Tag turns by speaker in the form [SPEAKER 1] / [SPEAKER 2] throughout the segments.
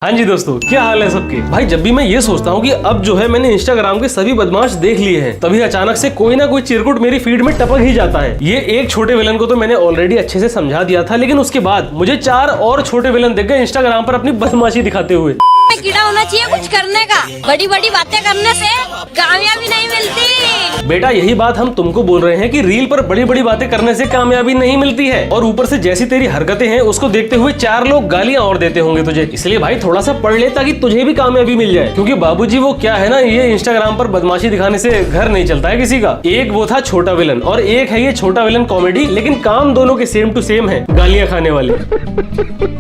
[SPEAKER 1] हाँ जी दोस्तों, क्या हाल है सबके। भाई जब भी मैं ये सोचता हूँ कि अब जो है मैंने इंस्टाग्राम के सभी बदमाश देख लिए हैं, तभी अचानक से कोई ना कोई चिरकुट मेरी फीड में टपक ही जाता है। ये एक छोटे विलन को तो मैंने ऑलरेडी अच्छे से समझा दिया था, लेकिन उसके बाद मुझे 4 और छोटे विलन दिख गए इंस्टाग्राम पर अपनी बदमाशी दिखाते हुए।
[SPEAKER 2] कीड़ा होना चाहिए कुछ करने का, बड़ी बड़ी बातें करने से कामयाबी नहीं मिलती।
[SPEAKER 1] बेटा यही बात हम तुमको बोल रहे हैं कि रील पर बड़ी बड़ी बातें करने से कामयाबी नहीं मिलती है, और ऊपर से जैसी तेरी हरकतें हैं उसको देखते हुए 4 लोग गालियां और देते होंगे तुझे। इसलिए भाई थोड़ा सा पढ़ ले ताकि तुझे भी कामयाबी मिल जाए, क्योंकि बाबूजी वो क्या है ना, ये इंस्टाग्राम पर बदमाशी दिखाने से घर नहीं चलता है किसी का। एक वो था छोटा विलन और एक है ये छोटा विलन कॉमेडी, लेकिन काम दोनों के सेम टू सेम है, गालियां खाने वाले।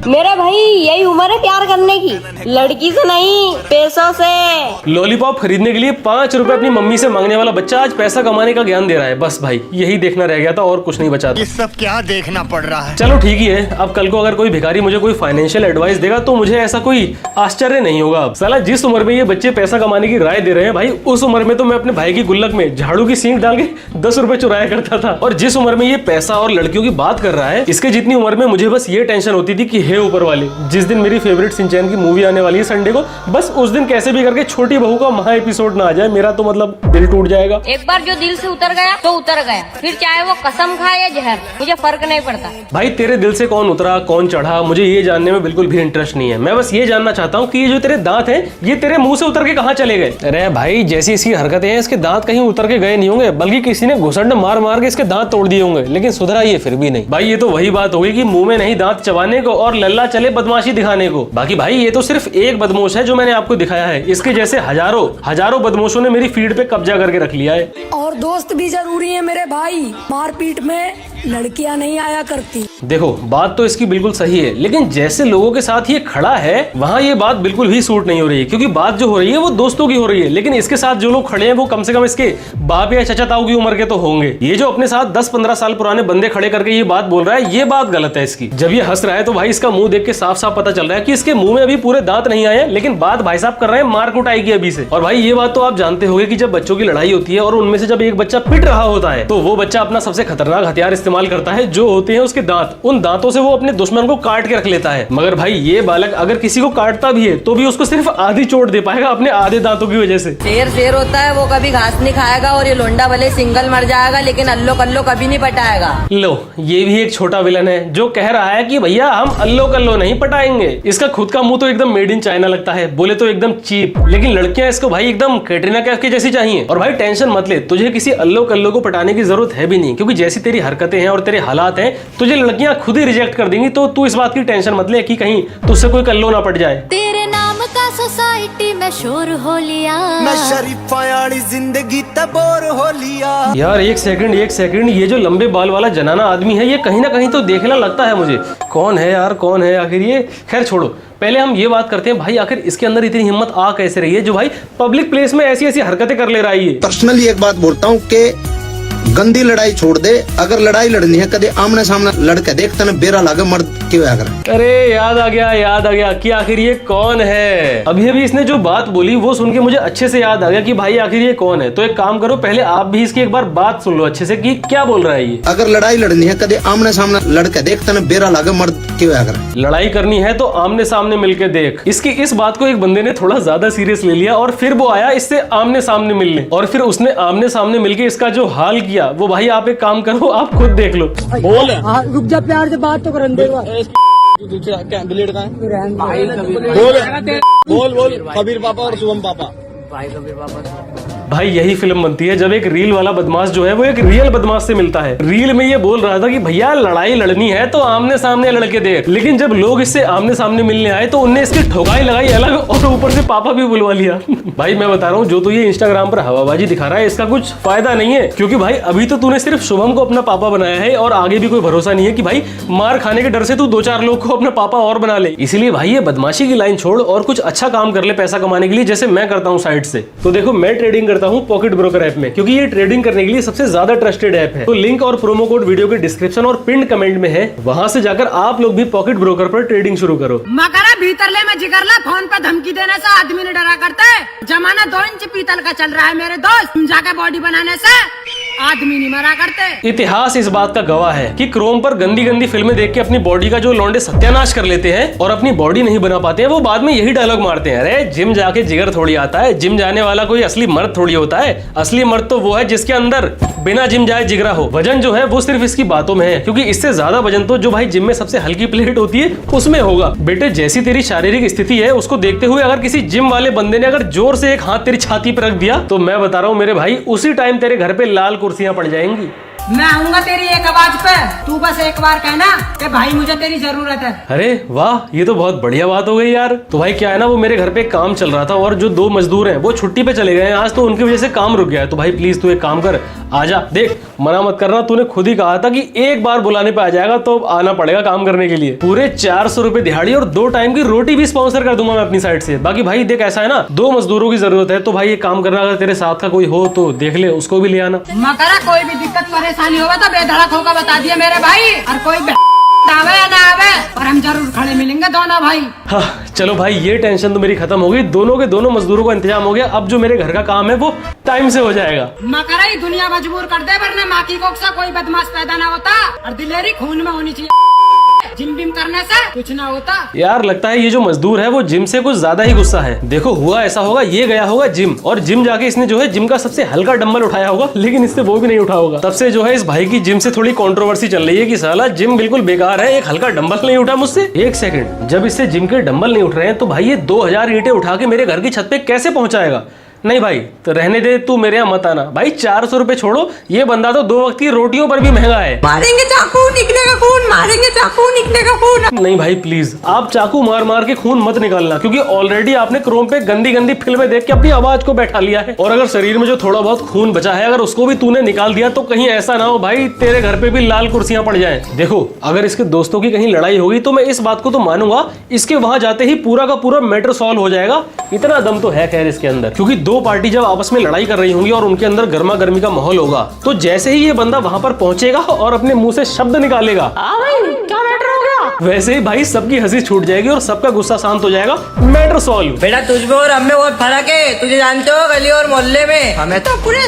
[SPEAKER 2] मेरे भाई यही उम्र है प्यार करने की, लड़की से नहीं पैसों से।
[SPEAKER 1] लॉलीपॉप खरीदने के लिए 5 रुपए अपनी मम्मी से मांगने वाला बच्चा आज पैसा कमाने का ज्ञान दे रहा है। बस भाई यही देखना रह गया था और कुछ नहीं बचा था।
[SPEAKER 3] ये सब क्या देखना पड़ रहा है।
[SPEAKER 1] चलो ठीक ही है, अब कल को अगर कोई भिखारी मुझे कोई फाइनेंशियल एडवाइस देगा तो मुझे ऐसा कोई आश्चर्य नहीं होगा। अब साला जिस उम्र में ये बच्चे पैसा कमाने की राय दे रहे हैं भाई, उस उम्र में तो मैं अपने भाई की गुल्लक में झाड़ू की सींग डाल के 10 रुपए चुराया करता था। और जिस उम्र में ये पैसा और लड़कियों की बात कर रहा है, इसके जितनी उम्र में मुझे बस ये टेंशन होती थी कि हे ऊपर वाले, जिस दिन मेरी फेवरेट सिंचैन की मूवी आने वाली है संडे को, बस उस दिन कैसे भी करके छोटी बहू का महा एपिसोड ना आ जाए, मेरा तो मतलब दिल टूट जाएगा।
[SPEAKER 2] एक बार जो दिल से उतर गया तो उतर गया, फिर चाहे वो कसम खाए या जहर, मुझे फर्क नहीं पड़ता।
[SPEAKER 1] भाई तेरे दिल से कौन उतरा कौन चढ़ा मुझे ये जानने में बिल्कुल भी इंटरेस्ट नहीं है। मैं बस ये जानना चाहता हूँ कि ये जो तेरे दांत हैं ये तेरे मुंह से उतर के कहाँ चले गए। अरे भाई जैसी इसकी हरकतें हैं, इसके दांत कहीं उतर के गए नहीं होंगे, बल्कि किसी ने घुसंड मार मार के इसके दांत तोड़ दिए होंगे, लेकिन सुधरा ये फिर भी नहीं। भाई ये तो वही बात होगी कि मुंह में नहीं दांत चबाने को और लल्ला चले बदमाशी दिखाने को। बाकी भाई ये तो सिर्फ एक बदमाश है जो मैंने आपको दिखाया है, इसके जैसे हजारों बदमाशों ने मेरी फीड पे कब्जा करके रख लिया है।
[SPEAKER 4] और दोस्त भी जरूरी है मेरे भाई, मारपीट में लड़कियां नहीं आया करती।
[SPEAKER 1] देखो बात तो इसकी बिल्कुल सही है, लेकिन जैसे लोगों के साथ ये खड़ा है वहाँ ये बात बिल्कुल भी सूट नहीं हो रही है, क्योंकि बात जो हो रही है वो दोस्तों की हो रही है, लेकिन इसके साथ जो लोग खड़े हैं वो कम से कम इसके बाप या चाचा ताऊ की उम्र के तो होंगे। ये जो अपने साथ 10-15 साल पुराने बंदे खड़े करके ये बात बोल रहा है, ये बात गलत है इसकी। जब ये हंस रहा है तो भाई इसका मुंह देख के साफ साफ पता चल रहा है कि इसके मुंह में अभी पूरे दांत नहीं आए, लेकिन बात भाई साहब कर रहे हैं मार कुटाई की अभी से। और भाई ये बात तो आप जानते होंगे कि जब बच्चों की लड़ाई होती है और उनमें से जब एक बच्चा पिट रहा होता है, तो वो बच्चा अपना सबसे खतरनाक हथियार इस्तेमाल करता है, जो होते हैं उसके दांत। उन दांतों से वो अपने दुश्मन को काट के रख लेता है। मगर भाई ये बालक अगर किसी को काटता भी है तो भी उसको सिर्फ आधी चोट दे पाएगा अपने आधे दांतों की वजह से।
[SPEAKER 2] शेर होता है, वो कभी घास नहीं खाएगा, और ये लोंडा भले सिंगल मर जाएगा लेकिन अल्लो कल्लो कभी नहीं पटाएगा।
[SPEAKER 1] लो ये भी एक छोटा विलन है जो कह रहा है कि भैया हम अल्लो कल्लो नहीं पटाएंगे। इसका खुद का मुंह तो एकदम मेड इन चाइना लगता है, बोले तो एकदम चीप, लेकिन लड़कियां इसको भाई एकदम कैटरीना कैफ की जैसी चाहिए। और भाई टेंशन मत ले, तुझे किसी अल्लो कल्लो को पटाने की जरूरत है भी नहीं, क्योंकि जैसी तेरी हरकतें हैं और तेरे हालात हैं तुझे लड़कियां खुद ही रिजेक्ट कर देंगी। तो तू इस बात की टेंशन मत ले कि कहीं तुझसे कोई कल्लो ना पट जाए।
[SPEAKER 5] तेरे नाम का सोसाइटी में शोर हो लिया,
[SPEAKER 3] मैं शरीफा वाली जिंदगी तबोर हो लिया।
[SPEAKER 1] यार एक सेकंड, ये जो लंबे बाल वाला जनाना आदमी है ये कहीं ना कहीं तो देखना लगता है मुझे। कौन है यार, कौन है आखिर ये? खैर छोड़ो, पहले हम ये बात करते हैं भाई आखिर इसके अंदर इतनी हिम्मत आ कैसे रही है जो भाई पब्लिक प्लेस में ऐसी ऐसी हरकतें कर ले रहा है ये।
[SPEAKER 6] पर्सनली एक बात बोलता हूँ कि गंदी लड़ाई छोड़ दे, अगर लड़ाई लड़नी है कदे आमने सामने लड़के देखते ना बेरा लागे मर्द क्यों आकर।
[SPEAKER 1] अरे याद आ गया कि आखिर ये कौन है। अभी इसने जो बात बोली वो सुन के मुझे अच्छे से याद आ गया कि भाई आखिर ये कौन है। तो एक काम करो, पहले आप भी इसकी एक बार बात सुन लो अच्छे से कि क्या बोल रहा है ये।
[SPEAKER 6] अगर लड़ाई लड़नी है कदे आमने सामने लड़के देखते ना बेरा लागे मर्द क्यों आकर।
[SPEAKER 1] लड़ाई करनी है तो आमने सामने मिलके देख। इसकी इस बात को एक बंदे ने थोड़ा ज्यादा सीरियस ले लिया और फिर वो आया इससे आमने सामने मिलने, और फिर उसने आमने सामने मिलके इसका जो हाल किया वो भाई आप एक काम करो, आप खुद देख लो। बोल
[SPEAKER 4] रुक जा, प्यार से बात तो करने दे।
[SPEAKER 3] बोल कबीर पापा और शुभम पापा।
[SPEAKER 1] भाई यही फिल्म बनती है जब एक रील वाला बदमाश जो है वो एक रियल बदमाश से मिलता है। रील में ये बोल रहा था कि भैया लड़ाई लड़नी है तो आमने सामने लड़के देख, लेकिन जब लोग इससे आमने सामने मिलने आए तो उनने इसकी ठोकाई लगाई अलग और ऊपर से पापा भी बुलवा लिया। भाई मैं बता रहा हूँ जो तू ये इंस्टाग्राम पर हवाबाजी दिखा रहा है इसका कुछ फायदा नहीं है, क्योंकि भाई अभी तो तूने सिर्फ शुभम को अपना पापा बनाया है और आगे भी कोई भरोसा नहीं है कि भाई मार खाने के डर से तू 2-4 लोग को अपना पापा और बना ले। इसीलिए भाई ये बदमाशी की लाइन छोड़ और कुछ अच्छा काम कर ले पैसा कमाने के लिए, जैसे मैं करता हूँ साइड से। तो देखो मैं ट्रेडिंग करता हूँ पॉकेट ब्रोकर ऐप में, क्योंकि ये ट्रेडिंग करने के लिए सबसे ज्यादा ट्रस्टेड ऐप है। तो लिंक और प्रोमो कोड वीडियो के डिस्क्रिप्शन और पिन्ड कमेंट में है, वहां से जाकर आप लोग भी पॉकेट ब्रोकर पर ट्रेडिंग शुरू करो।
[SPEAKER 4] मकरा भीतर ले मैं जिगर ला, फोन पे धमकी देने से आदमी ने डरा करता है। जमाना 2 इंच पीतल का चल रहा है मेरे दोस्त, जाके बॉडी बनाने से आदमी नहीं मरा करते।
[SPEAKER 1] इतिहास इस बात का गवाह है कि क्रोम पर गंदी गंदी फिल्में देख के अपनी बॉडी का जो लौंडे सत्यानाश कर लेते हैं और अपनी बॉडी नहीं बना पाते हैं, वो बाद में यही डायलॉग मारते हैं, अरे जिम जाके जिगर थोड़ी आता है, जिम जाने वाला कोई असली मर्द थोड़ी होता है, असली मर्द तो वो है जिसके अंदर बिना जिम जाए जिगरा हो। वजन जो है वो सिर्फ इसकी बातों में है, क्योंकि इससे ज्यादा वजन तो जो भाई जिम में सबसे हल्की प्लेट होती है उसमें होगा। बेटे जैसी तेरी शारीरिक स्थिति है उसको देखते हुए अगर किसी जिम वाले बंदे ने अगर जोर से एक हाथ तेरी छाती पर रख दिया तो मैं बता रहा हूँ मेरे भाई, उसी टाइम तेरे घर पे लाल कुर्सियां पड़ जाएंगी।
[SPEAKER 4] मैं आऊंगा तेरी एक आवाज पे, तू बस एक बार कहना कि भाई मुझे तेरी जरूरत है।
[SPEAKER 1] अरे वाह, ये तो बहुत बढ़िया बात हो गई यार। तो भाई क्या है ना, वो मेरे घर पे काम चल रहा था और जो 2 मजदूर हैं वो छुट्टी पे चले गए हैं आज, तो उनकी वजह से काम रुक गया है। तो भाई प्लीज तू एक काम कर, आजा। देख मना मत करना, तूने खुद ही कहा था कि एक बार बुलाने पे आ जाएगा तो आना पड़ेगा काम करने के लिए। पूरे 400 रुपए दिहाड़ी और 2 टाइम की रोटी भी स्पॉन्सर कर दूंगा मैं अपनी साइड से। बाकी भाई देख ऐसा है ना, 2 मजदूरों की जरूरत है, तो भाई एक काम करना, अगर तेरे साथ का कोई हो तो देख ले, उसको भी ले आना।
[SPEAKER 4] मकरा कोई भी दिक्कत परेशानी होगा तो बेधड़क होगा बता दिया मेरे भाई, और कोई आवे या ना आवे पर हम जरूर खड़े मिलेंगे दोनों भाई।
[SPEAKER 1] हाँ चलो भाई, ये टेंशन तो मेरी खत्म हो गई, दोनों के दोनों मजदूरों का इंतजाम हो गया। अब जो मेरे घर का काम है वो टाइम से हो जाएगा।
[SPEAKER 4] मकरा ही दुनिया मजबूर कर दे, वरना माँ की कोख से कोई बदमाश पैदा ना होता, और दिलेरी खून में होनी चाहिए, जिम बिम करने से कुछ ना होता।
[SPEAKER 1] यार लगता है ये जो मजदूर है वो जिम से कुछ ज्यादा ही गुस्सा है। देखो हुआ ऐसा होगा, ये गया होगा जिम, और जिम जाके इसने जो है जिम का सबसे हल्का डंबल उठाया होगा, लेकिन इससे वो भी नहीं उठा होगा। तब से जो है इस भाई की जिम से थोड़ी कंट्रोवर्सी चल रही है कि साला जिम बिल्कुल बेकार है, एक हल्का डंबल नहीं उठा मुझसे। एक सेकंड, जब इससे जिम के डंबल नहीं उठ रहे हैं तो भाई ये 2000 ईंटें उठा के मेरे घर की छत पे कैसे पहुंचाएगा? नहीं भाई तो रहने दे, तू मेरे यहाँ मत आना भाई। 400 रुपए छोड़ो, ये बंदा तो 2 वक्त की रोटियों पर भी महंगा है।
[SPEAKER 4] मारेंगे चाकू निकलेगा खून, मारेंगे चाकू निकलेगा खून।
[SPEAKER 1] नहीं भाई प्लीज, आप चाकू मार मार के खून मत निकालना, क्योंकि ऑलरेडी आपने क्रोम पे गंदी गंदी फिल्में देख के अपनी आवाज को बैठा लिया है, और अगर शरीर में जो थोड़ा बहुत खून बचा है अगर उसको भी तूने निकाल दिया तो कहीं ऐसा ना हो भाई तेरे घर पे भी लाल कुर्सियां पड़ जाएं। देखो अगर इसके दोस्तों की कहीं लड़ाई होगी तो मैं इस बात को तो मानूंगा, इसके वहां जाते ही पूरा का पूरा मैटर सॉल्व हो जाएगा। इतना दम तो है खैर इसके अंदर, क्योंकि 2 पार्टी जब आपस में लड़ाई कर रही होंगी और उनके अंदर गर्मा गर्मी का माहौल होगा, तो जैसे ही ये बंदा वहां पर पहुंचेगा और अपने मुंह से शब्द निकालेगा, क्या मैटर हो गया, वैसे ही भाई सबकी हंसी छूट जाएगी और सबका गुस्सा शांत हो जाएगा। Matter solve.
[SPEAKER 7] बेटा तुझ में और हमें बहुत फर्क है, तुझे जानते हो गली और मोहल्ले में, हमें तो पूरे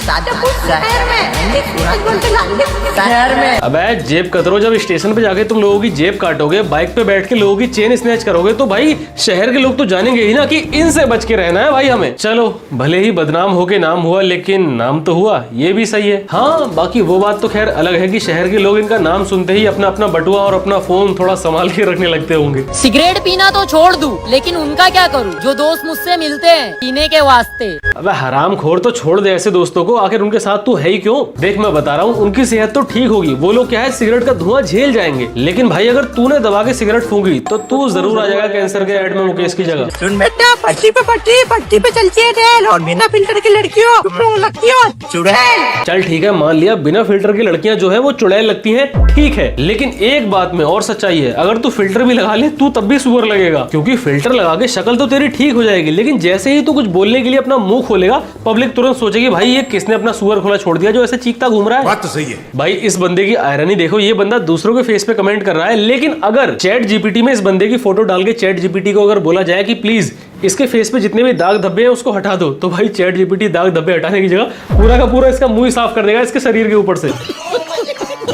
[SPEAKER 7] शहर में।
[SPEAKER 1] अबे जेब कतरो, जब स्टेशन पे जाके तुम लोगों की जेब काटोगे, बाइक पे बैठ के लोगों की चेन स्नैच करोगे, तो भाई शहर के लोग तो जानेंगे ही ना कि इनसे बच के रहना है भाई हमें। चलो भले ही बदनाम होके नाम हुआ, लेकिन नाम तो हुआ, ये भी सही है। हाँ बाकी वो बात तो खैर अलग है कि शहर के लोग इनका नाम सुनते ही अपना अपना बटुआ और अपना फोन थोड़ा संभाल के रखने लगते होंगे।
[SPEAKER 8] सिगरेट पीना तो छोड़ दूं, लेकिन उनका क्या करूं जो दोस्त मुझसे मिलते हैं पीने के वास्ते।
[SPEAKER 1] अबे हराम खोर, तो छोड़ दे ऐसे दोस्तों को, आखिर उनके साथ तू है ही क्यों। देख मैं बता रहा हूँ, उनकी सेहत तो ठीक होगी, वो लोग क्या है सिगरेट का धुआं झेल जाएंगे, लेकिन भाई अगर तूने दबा के सिगरेट फूंकी तो तू जरूर आ जाएगा कैंसर के एड में मुकेश की जगह।
[SPEAKER 7] सुन बेटा, पट्टी पे चलती है रेल, और बिना फिल्टर की लड़कियों तुम लगती हो चुड़ैल।
[SPEAKER 1] चल ठीक है मान लिया, बिना फिल्टर की लड़कियां जो है वो चुड़ैल लगती हैं, ठीक है, लेकिन एक बात में और सच्चाई है, अगर तू फिल्टर भी लगा ले तू तब भी सुअर लगेगा, क्योंकि फिल्टर लगा के शक्ल तो तेरी ठीक हो जाएगी, लेकिन जैसे ही तू कुछ बोलने के लिए अपना मुंह खोलेगा पब्लिक तुरंत सोचेगी भाई ये किसने अपना सुअर खोला छोड़ दिया जो ऐसे चीखता घूम रहा है।
[SPEAKER 9] बात तो सही है
[SPEAKER 1] भाई। इस बंदे की आयरनी देखो, ये बंदा दूसरों के फेस पे कमेंट कर रहा है, लेकिन अगर चैट जीपीटी में इस बंदे की फोटो डाल के चैट जीपीटी को अगर बोला जाए कि प्लीज इसके फेस पे जितने भी दाग धब्बे हैं उसको हटा दो, तो भाई चैट जीपीटी दाग धब्बे हटाने की जगह पूरा का पूरा इसका मुंह ही साफ कर देगा इसके शरीर के ऊपर से,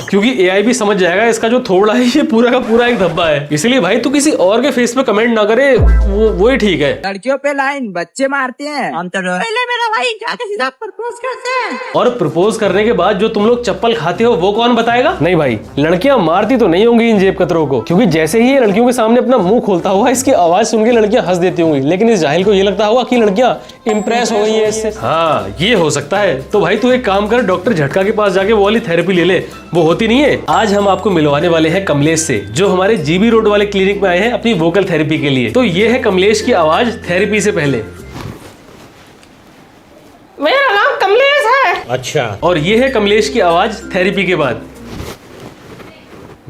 [SPEAKER 1] क्योंकि एआई भी समझ जाएगा इसका जो थोबड़ा है ये पूरा का पूरा एक धब्बा है। इसलिए भाई तू किसी और के फेस पे कमेंट ना करे, वो ही ठीक है।
[SPEAKER 7] लड़कियों पे लाइन बच्चे मारते हैं, हम तो पहले मेरा भाई जाके सीधा प्रपोज करते हैं,
[SPEAKER 1] और प्रपोज करने के बाद जो तुम लोग चप्पल खाते हो वो कौन बताएगा। नहीं भाई, लड़कियां मारती तो नहीं होंगी इन जेब कतरों को, क्योंकि जैसे ही ये लड़कियों के सामने अपना मुंह खोलता होगा इसकी आवाज सुन के लड़कियां हंस देती होंगी, लेकिन इस जाहिल को ये लगता होगा कि लड़कियां इंप्रेस हो गई है इससे। हाँ ये हो सकता है। तो भाई तू एक काम कर, डॉक्टर झटका के पास जाके वो वाली थेरेपी ले ले, वो होती नहीं है। आज हम आपको मिलवाने वाले हैं कमलेश से, जो हमारे जीबी रोड वाले क्लिनिक में आए हैं अपनी वोकल थेरेपी के लिए। तो ये है कमलेश की आवाज थेरेपी से पहले। मेरा नाम कमलेश है।
[SPEAKER 9] अच्छा।
[SPEAKER 1] और ये है कमलेश की आवाज थेरेपी के बाद।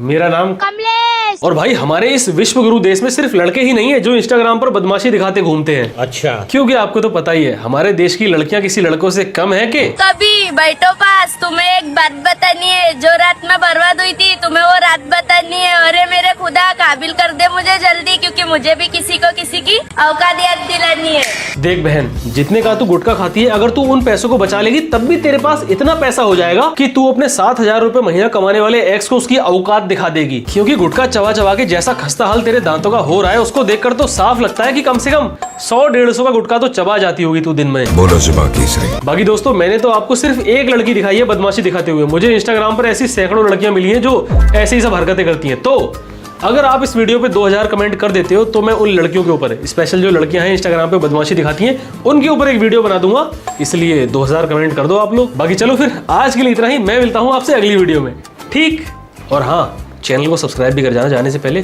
[SPEAKER 1] मेरा नाम
[SPEAKER 5] कमलेश।
[SPEAKER 1] और भाई हमारे इस विश्व गुरु देश में सिर्फ लड़के ही नहीं है जो इंस्टाग्राम पर बदमाशी दिखाते घूमते हैं। अच्छा, क्योंकि आपको तो पता ही है हमारे देश की लड़कियां किसी लड़कों से कम है के।
[SPEAKER 9] कभी बैठो पास, तुम्हें एक बात बतानी है। जो रात में बर्बाद हुई थी तुम्हें वो रात बतानी है। अरे मेरे खुदा काबिल कर दे मुझे जल्दी, क्योंकि मुझे भी किसी को किसी की औकात याद दिलानी है।
[SPEAKER 1] देख बहन, जितने का तू गुटखा खाती है, अगर तू उन पैसों को बचा लेगी तब भी तेरे पास इतना पैसा हो जाएगा कि तू अपने 7,000 रुपए महीना कमाने वाले एक्स को उसकी औकात दिखा देगी। क्योंकि गुटखा चबा चबा के जैसा खस्ता हाल तेरे दांतों का हो रहा है, उसको देखकर तो साफ लगता है कि कम से कम 100-150 का गुटखा तो चबा जाती होगी तू दिन में।
[SPEAKER 10] बोलो जी बाकी सही।
[SPEAKER 1] बाकी दोस्तों, मैंने तो आपको सिर्फ एक लड़की दिखाई है बदमाशी दिखाते हुए। मुझे इंस्टाग्राम पर ऐसी सैकड़ों लड़कियां मिली हैं जो ऐसी ही सब हरकतें करती हैं। तो अगर आप इस वीडियो पे 2000 कमेंट कर देते हो तो मैं उन लड़कियों के ऊपर, स्पेशल जो लड़कियां हैं इंस्टाग्राम पे बदमाशी दिखाती हैं, उनके ऊपर एक वीडियो बना दूंगा। इसलिए 2000 कमेंट कर दो आप लोग। बाकी चलो फिर आज के लिए इतना ही। मैं मिलता हूं आपसे अगली वीडियो में, ठीक? और हाँ, चैनल को सब्सक्राइब भी कर जाना जाने से पहले।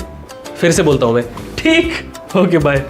[SPEAKER 1] फिर से बोलता हूं मैं, ठीक? Okay bye.